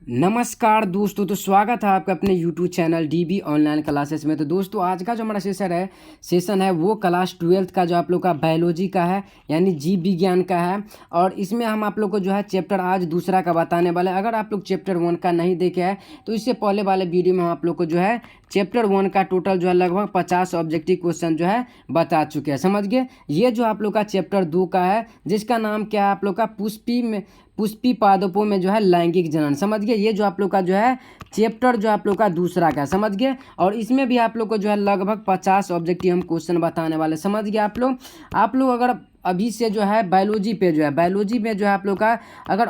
नमस्कार दोस्तों, तो स्वागत है आपका अपने YouTube channel DB online classes में। तो दोस्तों, आज का जो हमारा सेशन है वो क्लास 12th का जो आप लोग का बायोलॉजी का है, यानी जीव विज्ञान का है। और इसमें हम आप लोग को जो है चैप्टर आज दूसरा का बताने वाले हैं। अगर आप लोग चैप्टर 1 का नहीं देखे हैं तो इससे पहले वाले वीडियो में हम आप लोग को जो है चैप्टर 1 का टोटल जो है लगभग 50 ऑब्जेक्टिव क्वेश्चन जो है बता चुके हैं। समझ गए। ये जो आप लोग का चैप्टर 2 का है, जिसका नाम क्या है आप लोग का पुष्पी पादपों में जो है लैंगिक जनन। समझ गए। ये जो आप लोग का जो है चैप्टर जो आप लोग का दूसरा का, समझ गए। और इसमें भी आप लोग को जो है लगभग 50 ऑब्जेक्टिव हम क्वेश्चन बताने वाले। समझ गए आप लोग अगर अभी से जो है बायोलॉजी में जो है आप लोग का अगर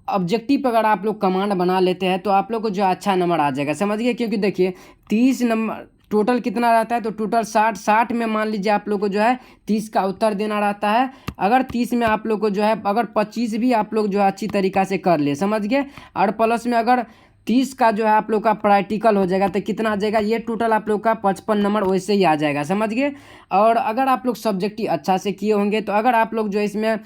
ऑब्जेक्टिव पर अगर आप लोग कमांड बना लेते हैं तो आप लोग को जो अच्छा नंबर आ जाएगा। समझ गए। क्योंकि देखिए 30 नंबर टोटल कितना रहता है, तो टोटल 60 में मान लीजिए आप लोग को जो है 30 का उत्तर देना रहता है। अगर 30 में आप लोग को जो है अगर 25 भी आप लोग जो है अच्छी तरीक़ा से कर ले, समझ गए। और प्लस में अगर 30 का जो है आप लोग का प्रैक्टिकल हो जाएगा तो कितना आ जाएगा, ये टोटल आप लोग का 55 नंबर वैसे ही आ जाएगा। समझ गए। और अगर आप लोग सब्जेक्टिव अच्छा से किए होंगे तो अगर आप लोग जो है इसमें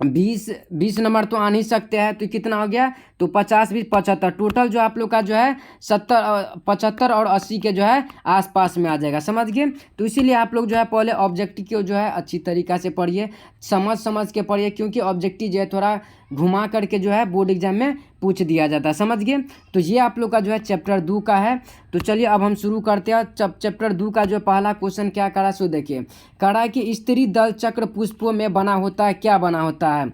20 नंबर तो आ नहीं सकते हैं, तो कितना हो गया, तो 50 20 75 टोटल जो आप लोग का जो है 75 और 80 के जो है आसपास में आ जाएगा। समझ गए। तो इसीलिए आप लोग जो है पहले ऑब्जेक्टिव को जो है अच्छी तरीक़ा से पढ़िए, समझ के पढ़िए। क्योंकि ऑब्जेक्टिव जो है थोड़ा घुमा करके जो है बोर्ड एग्जाम में पूछ दिया जाता है। समझ गए। तो ये आप लोग का जो है चैप्टर 2 का है। तो चलिए अब हम शुरू करते हैं। चैप्टर 2 का जो पहला क्वेश्चन क्या करा सो देखिए। करा कि स्त्री दल चक्र पुष्पों में बना होता है, क्या बना होता है,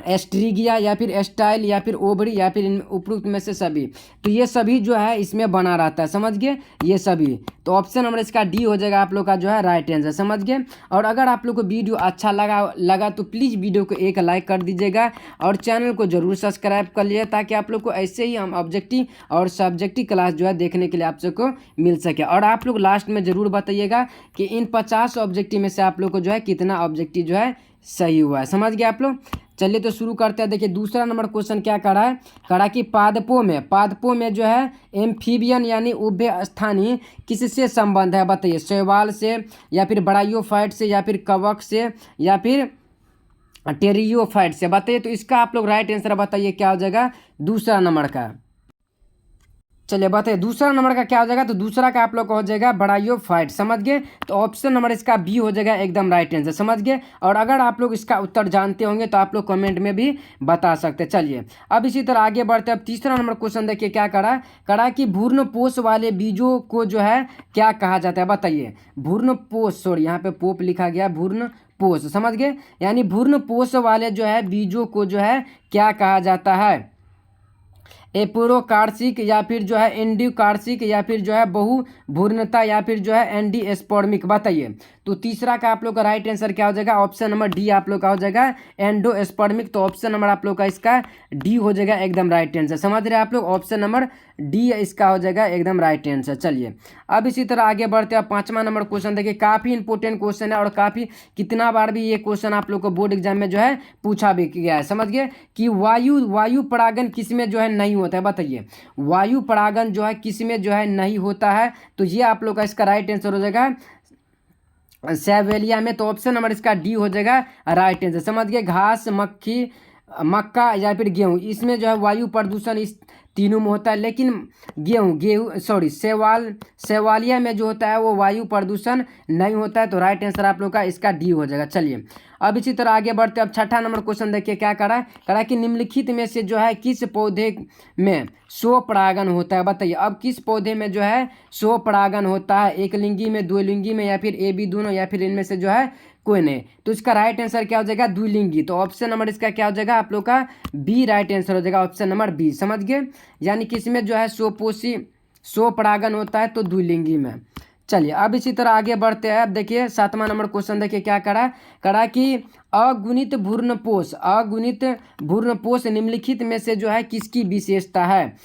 एस्ट्रिगिया या फिर एस्टाइल या फिर ओवरी या फिर इन उपरोक्त में से सभी। तो ये सभी जो है इसमें बना रहता है। समझ गए। ये सभी, तो ऑप्शन नंबर इसका डी हो जाएगा आप लोग का जो है राइट आंसर। समझ गए। और अगर आप लोग को वीडियो अच्छा लगा तो प्लीज़ वीडियो को एक लाइक कर दीजिएगा और चैनल को जरूर सब्सक्राइब कर लीजिए, ताकि आप लोग को ऐसे ही हम ऑब्जेक्टिव और सब्जेक्टिव क्लास जो है देखने के लिए आप सबको मिल सके। और आप लोग लास्ट में ज़रूर बताइएगा कि इन 50 ऑब्जेक्टिव में से आप लोग को जो है कितना ऑब्जेक्टिव जो है सही हुआ है। समझ गए आप लोग। चलिए तो शुरू करते हैं। देखिए दूसरा नंबर क्वेश्चन क्या करा है, करा कि पादपों में जो है एम्फीबियन यानी उभय स्थानीय किससे संबंध है, बताइए। शैवाल से या फिर ब्रायोफाइट से या फिर कवक से या फिर टेरियोफाइट से, बताइए। तो इसका आप लोग राइट आंसर बताइए क्या हो जाएगा दूसरा नंबर का। चलिए बताइए दूसरा नंबर का क्या हो जाएगा। तो दूसरा का आप लोग का हो जाएगा ब्रायोफाइट। समझ गए। तो ऑप्शन नंबर इसका बी हो जाएगा एकदम राइट आंसर। समझ गए। और अगर आप लोग इसका उत्तर जानते होंगे तो आप लोग कमेंट में भी बता सकते हैं। चलिए अब इसी तरह आगे बढ़ते हैं। अब तीसरा नंबर क्वेश्चन देखिए क्या करा कि भ्रूणपोष वाले बीजों को जो है क्या कहा जाता है, बताइए। भ्रूणपोष, सॉरी यहाँ पे पोप लिखा गया, भ्रूणपोष। समझ गए। यानी भ्रूणपोष वाले जो है बीजों को जो है क्या कहा जाता है, एपोरोकार्सिक या फिर जो है एंडोकार्सिक या फिर जो है बहुभ्रूणता या फिर जो है एंडोस्पर्मिक, बताइए। तो तीसरा का आप लोग का राइट आंसर क्या हो जाएगा, ऑप्शन नंबर डी आप लोग का हो जाएगा एंडोस्पर्मिक। तो ऑप्शन नंबर आप लोग का इसका डी हो जाएगा एकदम राइट आंसर। समझ रहे हैं आप लोग। ऑप्शन नंबर डी इसका हो जाएगा एकदम राइट आंसर। चलिए अब इसी तरह आगे बढ़ते हैं। पांचवा नंबर क्वेश्चन देखिए, काफ़ी इंपॉर्टेंट क्वेश्चन है और काफ़ी कितना बार भी ये क्वेश्चन आप लोग को बोर्ड एग्जाम में जो है पूछा भी गया है। समझ गए कि वायु परागन किस में जो है नहीं होता है, बताइए। वायु परागन जो है किस में जो है नहीं होता है, तो ये आप लोग का इसका राइट आंसर हो जाएगा सैवेलिया में। तो ऑप्शन नंबर इसका डी हो जाएगा राइट आंसर। समझ गए। घास, मक्खी, मक्का या फिर गेहूँ, इसमें जो है वायु प्रदूषण इस तीनों में होता है। लेकिन सेवालिया में जो होता है वो वायु प्रदूषण नहीं होता है। तो राइट आंसर आप लोग का इसका डी हो जाएगा। चलिए अब इसी तरह आगे बढ़ते हैं। अब छठा नंबर क्वेश्चन देखिए क्या करा कि निम्नलिखित में से जो है किस पौधे में स्वपरागन होता है, बताइए। अब किस पौधे में जो है स्वपरागन होता है, एक लिंगी में, दो लिंगी में या फिर ए बी दोनों या फिर इनमें से जो है कोई नहीं। तो इसका राइट आंसर क्या हो जाएगा, द्विलिंगी। तो ऑप्शन नंबर इसका क्या हो जाएगा आप लोग का बी राइट आंसर हो जाएगा, ऑप्शन नंबर बी। समझ गए। यानी कि इसमें जो है स्वपरागन होता है तो द्विलिंगी में। चलिए अब इसी तरह आगे बढ़ते हैं। अब देखिए सातवां नंबर क्वेश्चन देखिए क्या करा कि अगुणित भ्रूणपोष निम्नलिखित में से जो है किसकी विशेषता है,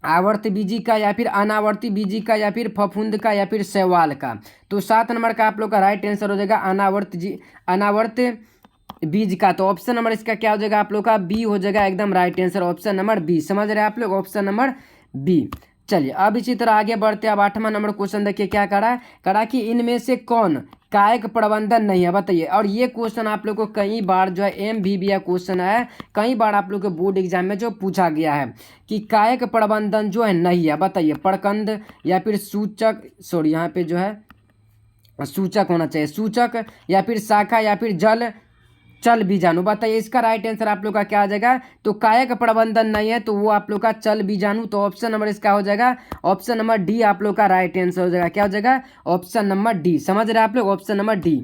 आवर्त बीजी का या फिर अनावर्ती बीजी का या फिर फफूंद का या फिर शैवाल का। तो 7 नंबर का आप लोग का राइट आंसर हो जाएगा अनावर्त बीज का। तो ऑप्शन नंबर इसका क्या हो जाएगा आप लोग का बी हो जाएगा एकदम right answer, option number B. समझ रहे हैं आप लोग, ऑप्शन नंबर बी। चलिए अब इसी तरह आगे बढ़ते हैं। अब 8वां नंबर क्वेश्चन देखिए क्या करा कि इनमें से कौन कायक प्रबंधन नहीं है, बताइए। और ये क्वेश्चन आप लोग को कई बार जो है MVBA क्वेश्चन है, कई बार आप लोग के बोर्ड एग्जाम में जो पूछा गया है कि कायक प्रबंधन जो है नहीं है, बताइए। प्रकंद या फिर सूचक, सॉरी यहाँ पे जो है सूचक होना चाहिए, सूचक या फिर शाखा या फिर चल बीजाणु, बताइए इसका राइट आंसर आप लोग का क्या आ जाएगा। तो कायक प्रबंधन नहीं है तो वो आप लोग का चल बीजाणु, तो ऑप्शन नंबर इसका हो जाएगा ऑप्शन नंबर डी आप लोग का राइट आंसर हो जाएगा। क्या हो जाएगा, ऑप्शन नंबर डी। समझ रहे हैं आप लोग, ऑप्शन नंबर डी।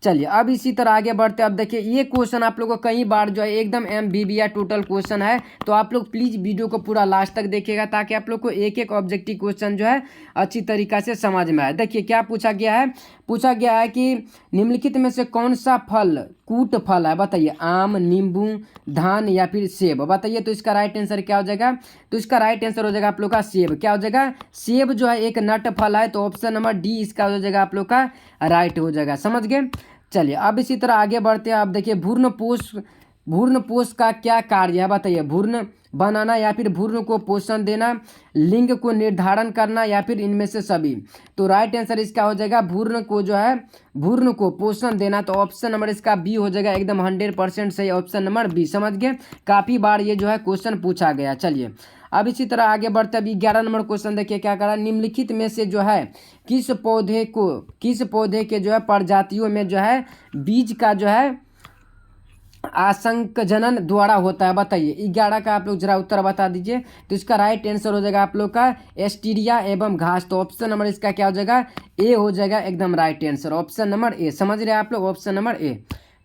चलिए अब इसी तरह आगे बढ़ते हैं। अब देखिए ये क्वेश्चन आप लोग को कई बार जो है एकदम MVBA टोटल क्वेश्चन है, तो आप लोग प्लीज़ वीडियो को पूरा लास्ट तक देखिएगा ताकि आप लोग को एक एक ऑब्जेक्टिव क्वेश्चन जो है अच्छी तरीक़ा से समझ में आए। देखिए क्या पूछा गया है कि निम्नलिखित में से कौन सा फल कूट फल है, बताइए। आम, नींबू, धान या फिर सेब, बताइए। तो इसका राइट आंसर क्या हो जाएगा, तो इसका राइट आंसर हो जाएगा आप लोग का सेब। क्या हो जाएगा, सेब जो है एक नट फल है, तो ऑप्शन नंबर डी इसका हो जाएगा आप लोग का राइट हो जाएगा। समझ गए। चलिए अब इसी तरह आगे बढ़ते हैं। अब देखिए भ्रूण पोष का क्या कार्य है, बताइए। भ्रूण बनाना या फिर भ्रूण को पोषण देना, लिंग को निर्धारण करना या फिर इनमें से सभी। तो राइट आंसर इसका हो जाएगा भ्रूण को पोषण देना, तो ऑप्शन नंबर इसका बी हो जाएगा एकदम 100% सही, ऑप्शन नंबर बी। समझ गए, काफ़ी बार ये जो है क्वेश्चन पूछा गया। चलिए अब इसी तरह आगे बढ़ते अभी 11 नंबर क्वेश्चन देखिए क्या करा। निम्नलिखित में से जो है किस पौधे के जो है प्रजातियों में जो है बीज का जो है आसंकजनन द्वारा होता है, बताइए। 11 का आप लोग जरा उत्तर बता दीजिए। तो इसका राइट आंसर हो जाएगा आप लोग का एस्टीरिया एवं घास, तो ऑप्शन नंबर इसका क्या हो जाएगा, ए हो जाएगा एकदम right answer, option number A. समझ रहे हैं आप लोग, ऑप्शन नंबर ए।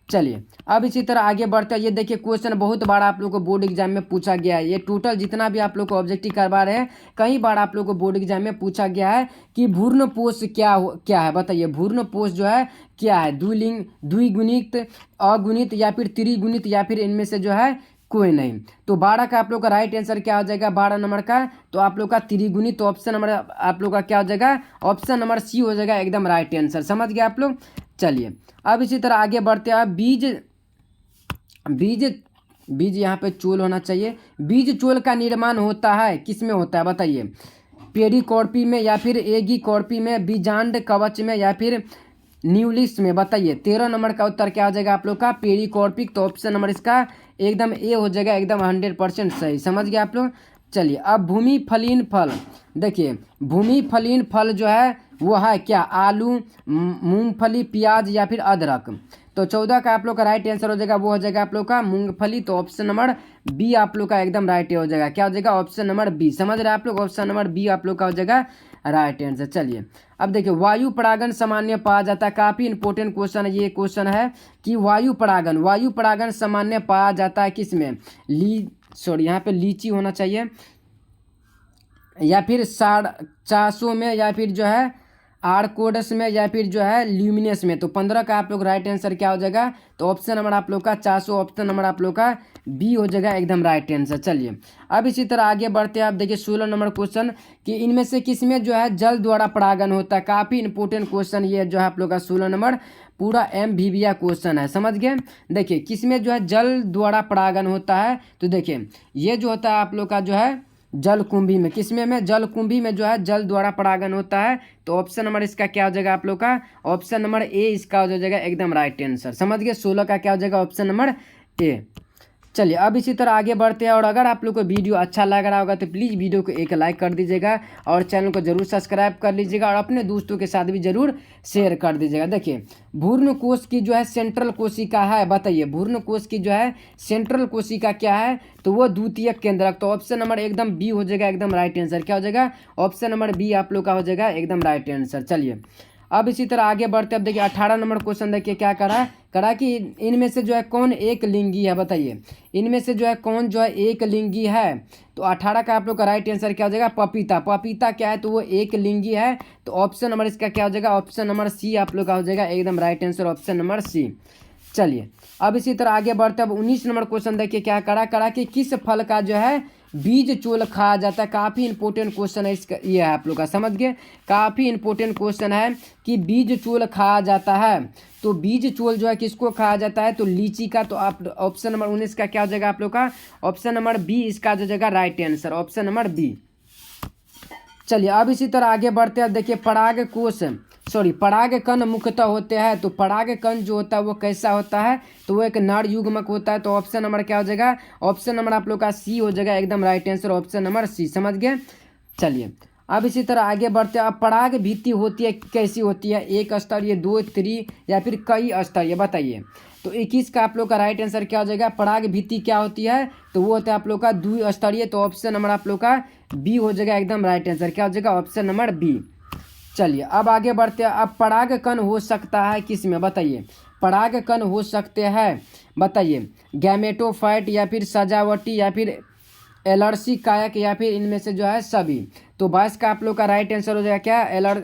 चलिए अब इसी तरह आगे बढ़ते हैं। ये देखिए क्वेश्चन बहुत बार आप लोग को बोर्ड एग्जाम में पूछा गया है। ये टोटल जितना भी आप लोग को ऑब्जेक्टिव करवा रहे हैं, कई बार आप लोग को बोर्ड एग्जाम में पूछा गया है कि भ्रूणपोष क्या है, बताइए। भ्रूणपोष जो है क्या है, द्विगुणित, अगुणित या फिर त्रिगुणित या फिर इनमें से जो है कोई नहीं। तो 12 का आप लोग का राइट आंसर क्या हो जाएगा, 12 नंबर का, तो आप लोग का त्रिगुणित, तो ऑप्शन नंबर आप लोग का क्या हो जाएगा, ऑप्शन नंबर सी हो जाएगा एकदम राइट आंसर। समझ गए आप लोग। चलिए अब इसी तरह आगे बढ़ते हैं। बीज यहाँ पे चोल होना चाहिए। बीज चोल का निर्माण होता है किस में होता है, बताइए। पेरिकॉर्पी में या फिर एगिकॉर्पी में, बीजांड कवच में या फिर न्यूलिस में, बताइए। 13 नंबर का उत्तर क्या हो जाएगा आप लोग का, पेरिकॉर्पिक, तो ऑप्शन नंबर इसका एकदम ए हो जाएगा एकदम 100% सही। समझ गए आप लोग। चलिए अब भूमिफलीन फल, देखिए भूमिफलीन फल जो है वो है क्या, आलू, मूंगफली, प्याज या फिर अदरक। तो 14 का आप लोग का राइट आंसर हो जाएगा, वो हो जाएगा आप लोग का मूंगफली, तो ऑप्शन नंबर बी आप लोग का एकदम राइट हो जाएगा। क्या हो जाएगा, ऑप्शन नंबर बी। समझ रहे हैं आप लोग, ऑप्शन नंबर बी आप लोग का हो जाएगा राइट आंसर। चलिए अब देखिए वायु परागण सामान्य पाया जाता है, काफ़ी इंपॉर्टेंट क्वेश्चन है ये क्वेश्चन है कि वायु परागण सामान्य पाया जाता है किस में, यहाँ पे लीची होना चाहिए, या फिर 450 में, या फिर जो है आर्कोडस में, या फिर जो है ल्यूमिनस में। तो 15 का आप लोग राइट आंसर क्या हो जाएगा, तो ऑप्शन नंबर आप लोग का 400, ऑप्शन नंबर आप लोग का बी हो जाएगा एकदम राइट आंसर। चलिए अब इसी तरह आगे बढ़ते हैं। आप देखिए 16 नंबर क्वेश्चन कि इनमें से किसमें जो है जल द्वारा परागण होता है, काफ़ी इंपॉर्टेंट क्वेश्चन ये जो है आप लोग का 16 नंबर पूरा MVBA क्वेश्चन है। समझ गए। देखिए किसमें जो है जल द्वारा परागण होता है, तो देखिए ये जो होता है आप लोग का जो है जलकुंभी में, किसमें में, जलकुंभी में जो है जल द्वारा परागण होता है। तो ऑप्शन नंबर इसका क्या हो जाएगा आप लोग का, ऑप्शन नंबर ए इसका हो जाएगा एकदम राइट आंसर। समझ गए। 16 का क्या हो जाएगा, ऑप्शन नंबर ए। चलिए अब इसी तरह आगे बढ़ते हैं। और अगर आप लोग को वीडियो अच्छा लग रहा होगा तो प्लीज़ वीडियो को एक लाइक कर दीजिएगा और चैनल को जरूर सब्सक्राइब कर लीजिएगा और अपने दोस्तों के साथ भी जरूर शेयर कर दीजिएगा। देखिए भ्रूण कोश की जो है सेंट्रल कोशिका है, बताइए। भ्रूण कोश की जो है सेंट्रल कोशिका क्या है, तो वो द्वितीयक केंद्रक, तो ऑप्शन नंबर एकदम बी हो जाएगा एकदम राइट आंसर। क्या हो जाएगा, ऑप्शन नंबर बी आप लोग का हो जाएगा एकदम राइट आंसर। चलिए अब इसी तरह आगे बढ़ते अब देखिए 18 नंबर क्वेश्चन देखिए क्या करा कि इनमें से जो है कौन एक लिंगी है, बताइए। इनमें से जो है कौन जो है एक लिंगी है, तो 18 का आप लोग का राइट आंसर क्या हो जाएगा, पपीता क्या है, तो वो एक लिंगी है। तो ऑप्शन नंबर इसका क्या हो जाएगा, ऑप्शन नंबर सी आप लोग का हो जाएगा एकदम right answer, option number C. चलिए अब इसी तरह आगे बढ़ते अब 19 नंबर क्वेश्चन देखिए क्या करा कि किस फल का जो है बीज चोल खाया जाता है, काफ़ी इंपॉर्टेंट क्वेश्चन है इसका, ये है आप लोग का। समझ गए, काफ़ी इंपॉर्टेंट क्वेश्चन है कि बीज चोल खाया जाता है। तो बीज चोल जो है किसको खाया जाता है, तो लीची का। तो आप ऑप्शन नंबर 19 का क्या हो जाएगा आप लोग का, ऑप्शन नंबर बी इसका जो जाएगा right answer, option number B. चलिए अब इसी तरह आगे बढ़ते हैं। देखिए पराग कण मुख्यतः होते हैं। तो पराग कण जो होता है वो कैसा होता है, तो वो एक नर युग्मक होता है। तो ऑप्शन नंबर क्या हो जाएगा, ऑप्शन नंबर आप लोग का सी हो जाएगा, एकदम right answer option number C. समझ गए। चलिए अब इसी तरह आगे बढ़ते हैं। अब पराग भित्ति होती है कैसी होती है, एक स्तरीय, 2 3 या फिर कई स्तरीय, बताइए। तो 21 का आप लोग का राइट आंसर क्या हो जाएगा, पराग भित्ति क्या होती है, तो वो होता है आप लोग का द्विस्तरीय। तो ऑप्शन नंबर आप लोग का बी हो जाएगा, एकदम राइट आंसर क्या हो जाएगा, ऑप्शन नंबर बी। चलिए अब आगे बढ़ते हैं। अब पराग कण हो सकता है किस में, बताइए। पराग कण हो सकते हैं, बताइए, गैमेटोफाइट या फिर सजावटी या फिर एलर्सी कायक या फिर इनमें से जो है सभी। तो 22 का आप लोग का राइट आंसर हो जाएगा क्या,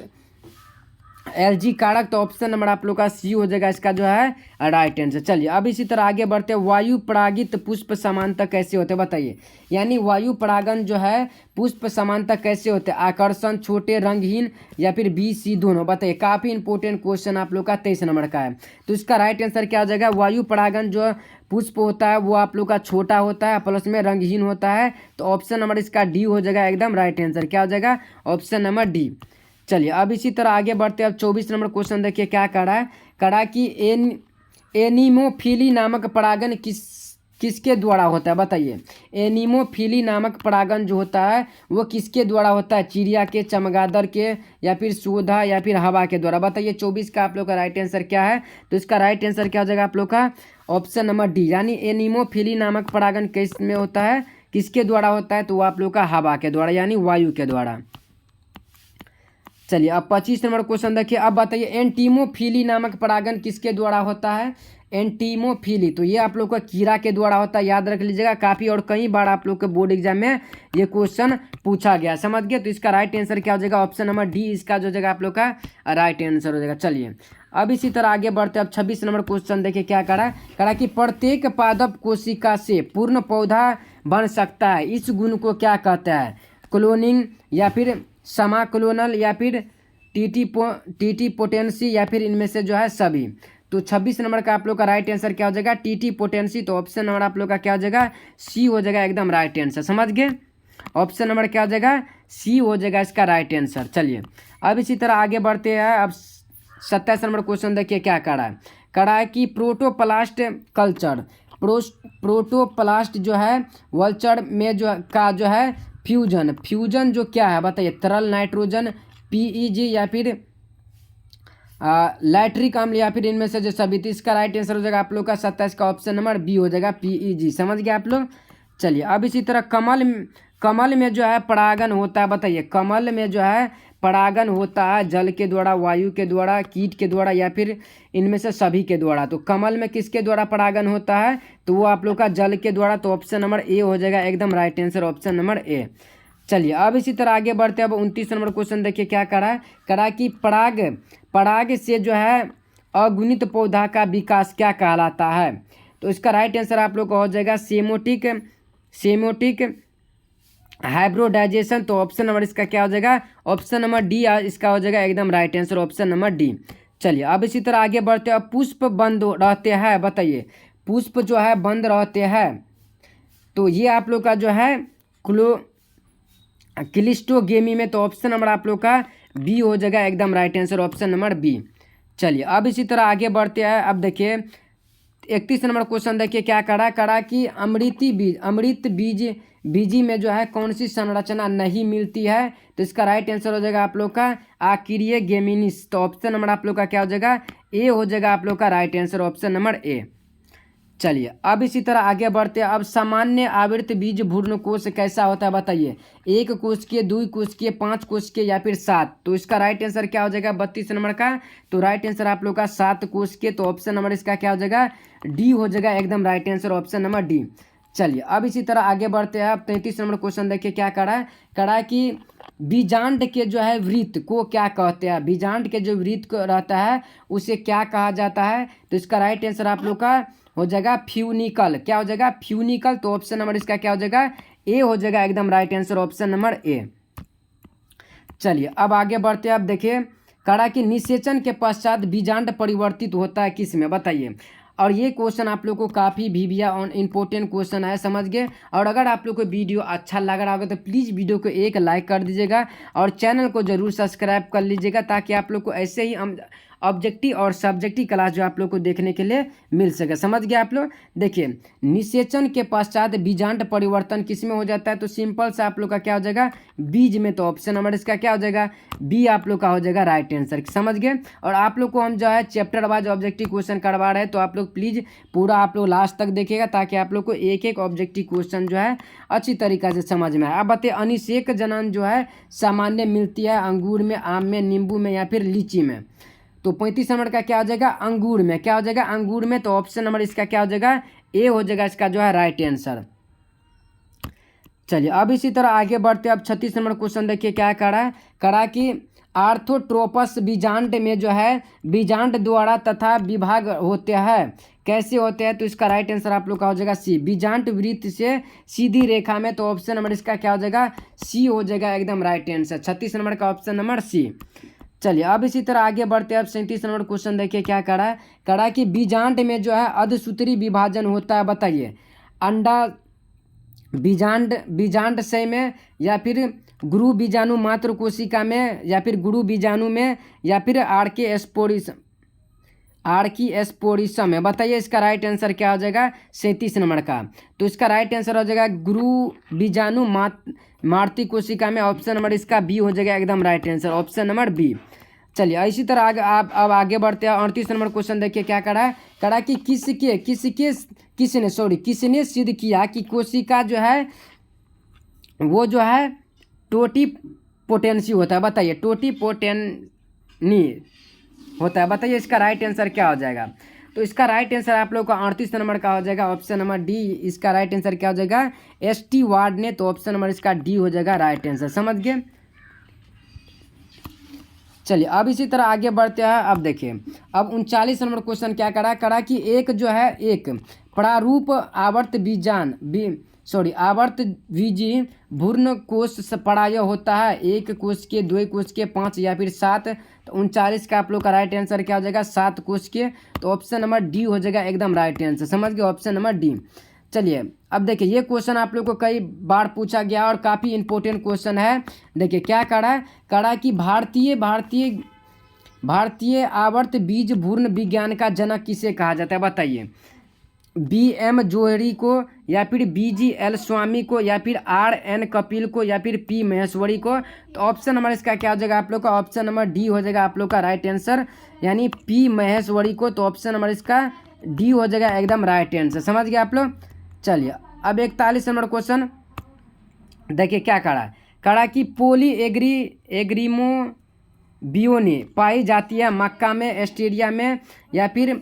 एलजी कारक। तो ऑप्शन नंबर आप लोग का सी हो जाएगा, इसका जो है राइट आंसर। चलिए अब इसी तरह आगे बढ़ते हैं। वायु परागित पुष्प समानता कैसे होते हैं, बताइए। यानी वायु परागन जो है पुष्प समानता कैसे होते हैं, आकर्षण, छोटे, रंगहीन या फिर बी सी दोनों, बताइए। काफ़ी इंपॉर्टेंट क्वेश्चन आप लोग का 23 नंबर का है। तो इसका राइट आंसर क्या हो जाएगा, वायु परागन जो पुष्प होता है वो आप लोग का छोटा होता है, प्लस में रंगहीन होता है। तो ऑप्शन नंबर इसका डी हो जाएगा, एकदम राइट आंसर क्या हो जाएगा, ऑप्शन नंबर डी। चलिए अब इसी तरह आगे बढ़ते हैं। अब 24 नंबर क्वेश्चन देखिए क्या करा कि एनीमोफिली नामक परागन किसके द्वारा होता है, बताइए। एनीमोफिली नामक परागन जो होता है वो किसके द्वारा होता है, चिड़िया के, चमगादड़ के या फिर शोधा या फिर हवा के द्वारा, बताइए। 24 का आप लोग का राइट आंसर क्या है, तो इसका राइट आंसर क्या हो जाएगा आप लोग का, ऑप्शन नंबर डी। यानी एनीमोफिली नामक परागन किस में होता है, किसके द्वारा होता है, तो वो आप लोग का हवा के द्वारा यानी वायु के द्वारा। चलिए अब 25 नंबर क्वेश्चन देखिए। अब बताइए एंटीमोफिली नामक परागन किसके द्वारा होता है, एंटीमोफिली। तो ये आप लोग का कीड़ा के द्वारा होता है, याद रख लीजिएगा, काफ़ी और कई बार आप लोग के बोर्ड एग्जाम में ये क्वेश्चन पूछा गया, समझ गए। तो इसका राइट आंसर क्या हो जाएगा, ऑप्शन नंबर डी, इसका जो जगह आप लोग का राइट आंसर हो जाएगा। चलिए अब इसी तरह आगे बढ़ते हैं। अब 26 नंबर क्वेश्चन देखिए क्या करा कि प्रत्येक पादप कोशिका से पूर्ण पौधा बन सकता है, इस गुण को क्या कहता है, क्लोनिंग या फिर समाक्लोनल या फिर टीटी पोटेंसी या फिर इनमें से जो है सभी। तो 26 नंबर का आप लोग का राइट आंसर क्या हो जाएगा, टीटी पोटेंसी। तो ऑप्शन नंबर आप लोग का क्या हो जाएगा, सी हो जाएगा, एकदम राइट आंसर। समझ गए, ऑप्शन नंबर क्या हो जाएगा, सी हो जाएगा इसका राइट आंसर। चलिए अब इसी तरह आगे बढ़ते हैं। अब 27 नंबर क्वेश्चन देखिए क्या करा है कि प्रोटोप्लास्ट कल्चर, प्रोटोप्लास्ट जो है वल्चर में जो है फ्यूजन जो क्या है, बताइए। तरल नाइट्रोजन, पीईजी या फिर लैट्रिक अम्ल या फिर इनमें से जो सभी। तो इसका राइट आंसर हो जाएगा आप लोग का 27 का ऑप्शन नंबर बी हो जाएगा, पीईजी। समझ गए आप लोग। चलिए अब इसी तरह कमल में जो है परागन होता है, बताइए। कमल में जो है परागन होता है जल के द्वारा, वायु के द्वारा, कीट के द्वारा या फिर इनमें से सभी के द्वारा। तो कमल में किसके द्वारा परागन होता है, तो वो आप लोग का जल के द्वारा। तो ऑप्शन नंबर ए हो जाएगा, एकदम right answer option number A. चलिए अब इसी तरह आगे बढ़ते हैं। अब 29 नंबर क्वेश्चन देखिए क्या करा कि पराग से जो है अगुणित पौधा का विकास क्या कहलाता है। तो इसका राइट आंसर आप लोग का हो जाएगा सेमोटिक हाइब्रिडाइजेशन। तो ऑप्शन नंबर इसका क्या हो जाएगा, ऑप्शन नंबर डी इसका हो जाएगा, एकदम right answer option number D. चलिए अब इसी तरह आगे बढ़ते हैं। अब पुष्प बंद रहते हैं, बताइए। पुष्प जो है बंद रहते हैं, तो ये आप लोग का जो है क्लिस्टोगेमी में। तो ऑप्शन नंबर आप लोग का बी हो जाएगा, एकदम right answer option number B. चलिए अब इसी तरह आगे बढ़ते हैं। अब देखिए 31 नंबर क्वेश्चन देखिए क्या करा कि अमृत बीजी में जो है कौन सी संरचना नहीं मिलती है। तो इसका राइट आंसर हो जाएगा आप लोग का आकिरीय गेमिनिस। तो ऑप्शन नंबर आप लोग का क्या हो जाएगा, ए हो जाएगा आप लोग का right answer option number A. चलिए अब इसी तरह आगे बढ़ते हैं। अब सामान्य आवृत बीज भ्रूण कोश कैसा होता है, बताइए। 1 कोशिकीय, 2 कोशिकीय, 5 कोशिकीय या फिर 7। तो इसका राइट आंसर क्या हो जाएगा 32 नंबर का, तो राइट आंसर आप लोग का 7 कोशिकीय। तो ऑप्शन नंबर इसका क्या हो जाएगा, डी हो जाएगा, एकदम right answer option number D. चलिए अब इसी तरह आगे बढ़ते हैं। अब 33 नंबर क्वेश्चन देखिए क्या करा कि बीजांड के जो है वृत्त को क्या कहते हैं। बीजांड के जो वृत्त रहता है उसे क्या कहा जाता है। तो इसका राइट आंसर आप लोग का हो जाएगा फ्यूनिकल। क्या हो जाएगा, फ्यूनिकल। तो ऑप्शन नंबर इसका क्या हो जाएगा, ए हो जाएगा, एकदम right answer option number A. चलिए अब आगे बढ़ते हैं। अब देखिए करा कि निषेचन के पश्चात बीजांड परिवर्तित होता है किस में, बताइए। और ये क्वेश्चन आप लोग को काफ़ी भीविया और इम्पोर्टेंट क्वेश्चन है, समझ गए। और अगर आप लोग को वीडियो अच्छा लग रहा होगा तो प्लीज़ वीडियो को एक लाइक कर दीजिएगा और चैनल को ज़रूर सब्सक्राइब कर लीजिएगा, ताकि आप लोग को ऐसे ही ऑब्जेक्टिव और सब्जेक्टिव क्लास जो आप लोग को देखने के लिए मिल सके, समझ गए आप लोग। देखिए, निषेचन के पश्चात बीजांड परिवर्तन किस में हो जाता है, तो सिंपल से आप लोग का क्या हो जाएगा, बीज में। तो ऑप्शन नंबर इसका क्या हो जाएगा, बी आप लोग का हो जाएगा राइट आंसर, समझ गए। और आप लोग को हम जो है चैप्टर वाइज ऑब्जेक्टिव क्वेश्चन करवा रहे हैं, तो आप लोग प्लीज़ पूरा आप लोग लास्ट तक देखिएगा, ताकि आप लोग को एक एक ऑब्जेक्टिव क्वेश्चन जो है अच्छी तरीक़ा से समझ में आए। अब बताइए, अनिषेक जनन जो है सामान्य मिलती है अंगूर में, आम में, नींबू में या फिर लीची में। तो 35 नंबर का क्या हो जाएगा, अंगूर में। क्या हो जाएगा, अंगूर में। तो ऑप्शन नंबर इसका क्या हो जाएगा, ए हो जाएगा इसका जो है राइट आंसर। चलिए अब इसी तरह आगे बढ़ते हैं। अब 36 नंबर क्वेश्चन देखिए क्या करा कि आर्थोट्रोपस बीजांड में जो है बीजांड द्वारा तथा विभाग होते हैं, कैसे होते हैं, तो इसका राइट आंसर आप लोग का हो जाएगा सी, बीजांड वृत्त से सीधी रेखा में। तो ऑप्शन नंबर इसका क्या हो जाएगा, सी हो जाएगा एकदम राइट आंसर। 36 नंबर का ऑप्शन नंबर सी। चलिए अब इसी तरह आगे बढ़ते हैं। अब 37 नंबर क्वेश्चन देखिए क्या करा कि बीजांड में जो है अर्धसूत्री विभाजन होता है, बताइए। अंडा बीजांड शय में या फिर गुरु बीजाणु मात्र कोशिका में या फिर गुरु बीजाणु में या फिर आर्की एस्पोरिसम में, बताइए इसका राइट आंसर क्या हो जाएगा, 37 नंबर का। तो इसका राइट आंसर हो जाएगा गुरु बीजाणु मातृ कोशिका में। ऑप्शन नंबर इसका बी हो जाएगा एकदम right answer, option number B. चलिए इसी तरह आगे आप अब आगे बढ़ते हैं। 38 नंबर क्वेश्चन देखिए क्या करा कि किसने सिद्ध किया कि कोशिका जो है वो जो है टोटी पोटेंसी होता है, बताइए। टोटी पोटेंनी होता है, बताइए इसका राइट आंसर क्या हो जाएगा। तो इसका राइट आंसर आप लोग का 38 नंबर का हो जाएगा, ऑप्शन नंबर डी। इसका राइट आंसर क्या हो जाएगा, एस.टी. वार्ड ने। तो ऑप्शन नंबर इसका डी हो जाएगा राइट आंसर, समझ गए। चलिए अब इसी तरह आगे बढ़ते हैं। अब देखिए, अब 39 नंबर क्वेश्चन क्या करा कि एक जो है एक प्रारूप आवर्त बीजी भ्रूण कोश पराय होता है, एक कोश के, दो कोश के, 5 या फिर 7। तो 39 का आप लोग का राइट आंसर क्या हो जाएगा, 7 कोश के। तो ऑप्शन नंबर डी हो जाएगा एकदम राइट आंसर, समझ गए, ऑप्शन नंबर डी। चलिए अब देखिए, ये क्वेश्चन आप लोग को कई बार पूछा गया और काफ़ी इंपॉर्टेंट क्वेश्चन है। देखिए क्या करा कि भारतीय आवर्त बीज भ्रूण विज्ञान का जनक किसे कहा जाता है, बताइए। B.M. जोहरी को या फिर B.G.L. स्वामी को या फिर R.N. कपिल को या फिर P. महेश्वरी को। तो ऑप्शन नंबर इसका क्या हो जाएगा आप लोग का, ऑप्शन नंबर डी हो जाएगा आप लोग का राइट आंसर, यानी P. महेश्वरी को। तो ऑप्शन नंबर इसका डी हो जाएगा एकदम राइट आंसर, समझ गए आप लोग। चलिए अब 41 नंबर क्वेश्चन देखिए क्या करा कि पोली एग्रीमो बियोनी पाई जाती है मक्का में, एस्टेरिया में या फिर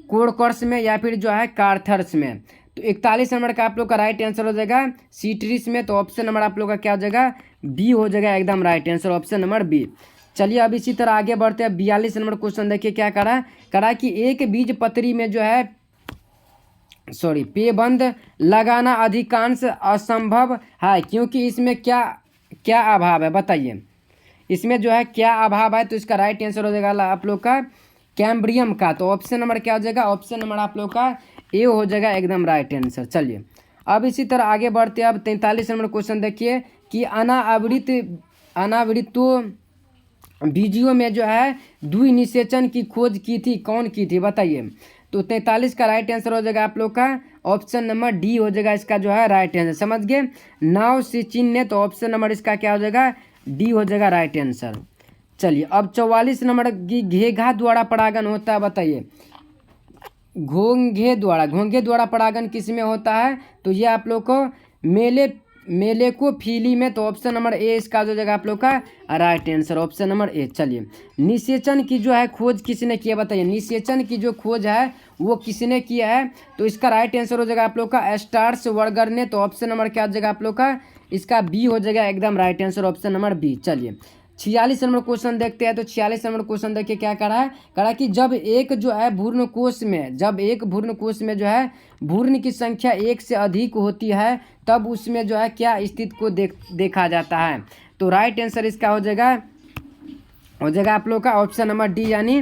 कोरकर्स में या फिर जो है कार्थर्स में। तो 41 नंबर का आप लोग का राइट आंसर हो जाएगा सीट्रिस में। तो ऑप्शन नंबर आप लोग का क्या हो जाएगा, बी हो जाएगा एकदम right answer, option number B. चलिए अब इसी तरह आगे बढ़ते हैं। 42 नंबर क्वेश्चन देखिए क्या करा कि एक बीज पत्री में जो है पेबंद लगाना अधिकांश असंभव है, क्योंकि इसमें क्या अभाव है, बताइए। इसमें जो है क्या अभाव है, तो इसका राइट आंसर हो जाएगा आप लोग का कैम्ब्रियम का। तो ऑप्शन नंबर क्या हो जाएगा, ऑप्शन नंबर आप लोग का ए हो जाएगा एकदम राइट आंसर। चलिए अब इसी तरह आगे बढ़ते हैं। अब 43 नंबर क्वेश्चन देखिए कि अनावृतो बीजियों में जो है द्विनिषेचन की खोज की थी, कौन की थी, बताइए। तो 43 का राइट आंसर हो जाएगा आप लोग का ऑप्शन नंबर डी हो जाएगा इसका जो है राइट आंसर, समझ गए। नाव से चिन्ह, तो ऑप्शन नंबर इसका क्या हो जाएगा, डी हो जाएगा राइट आंसर। चलिए अब 44 नंबर की घेघा द्वारा परागण होता है, बताइए। घोंघे द्वारा परागण किस में होता है, तो ये आप लोग को मेलेकोफिली में। तो ऑप्शन नंबर ए इसका जो जगह आप लोग का right answer, option number A. चलिए निषेचन की जो है खोज किसने की है, बताइए। निषेचन की जो खोज है वो किसने किया है, तो इसका राइट आंसर हो जाएगा आप लोग का एस्टार्स वर्गर ने। तो ऑप्शन नंबर क्या हो जाएगा आप लोग का, इसका बी हो जाएगा एकदम right answer, option number B. चलिए 46 नंबर क्वेश्चन देखते हैं। तो 46 नंबर क्वेश्चन देखिए क्या करा कि जब एक भ्रूण कोश में जो है भ्रूण की संख्या 1 से अधिक होती है, तब उसमें जो है क्या स्थिति को देखा जाता है। तो राइट आंसर इसका हो जाएगा आप लोग का ऑप्शन नंबर डी, यानी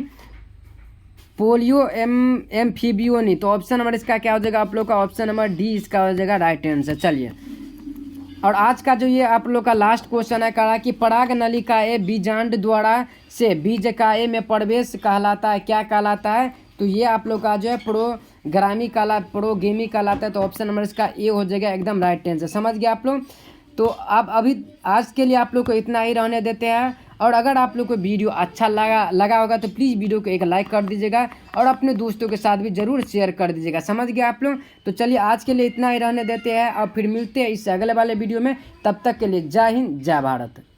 पोलियो एम्फीबियोनी। तो ऑप्शन नंबर इसका क्या हो जाएगा आप लोग का, ऑप्शन नंबर डी इसका हो जाएगा राइट आंसर। चलिए, और आज का जो ये आप लोग का लास्ट क्वेश्चन है, कहा कि पराग नलिकाएं बीजांड द्वारा से बीजकाए में प्रवेश कहलाता है, क्या कहलाता है? तो ये आप लोग का जो है प्रोगेमी कहलाता है। तो ऑप्शन नंबर इसका ए हो जाएगा एकदम राइट आंसर। समझ गए आप लोग? तो अब अभी आज के लिए आप लोग को इतना ही रहने देते हैं। और अगर आप लोग को वीडियो अच्छा लगा होगा तो प्लीज़ वीडियो को एक लाइक कर दीजिएगा और अपने दोस्तों के साथ भी ज़रूर शेयर कर दीजिएगा। समझ गए आप लोग? तो चलिए आज के लिए इतना ही रहने देते हैं और फिर मिलते हैं इससे अगले वाले वीडियो में। तब तक के लिए जय हिंद, जय भारत।